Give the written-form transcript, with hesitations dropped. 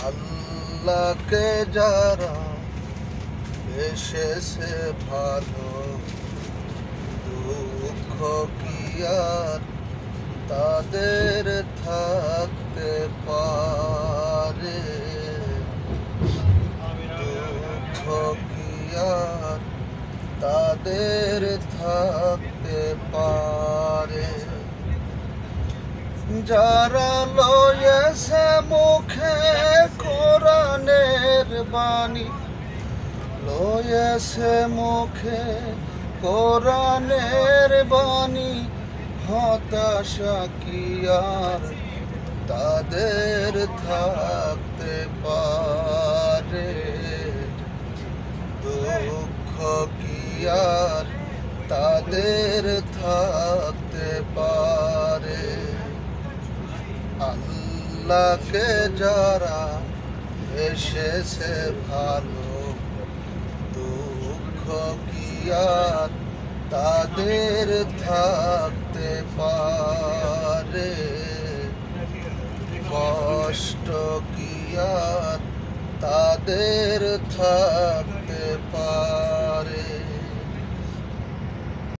আল্লাহকে যারা এসেছে ভালো, দুঃখ কি আর তাদের থাকতে পারে? দুঃখ কি আর তাদের থাকতে পারে? যারা লয়েছে মুখে কোরআনের বাণী, লয়েছে মুখে কোরআনের বাণী, হতাশা কি আর তাদের থাকতে পারে? দুঃখ কি আর তাদের থাকতে পারে? আল্লাহকে যারা এসেছে ভালো, দুঃখ কি আর তাদের থাকতে পারে? কষ্ট কি আর তাদের থাকতে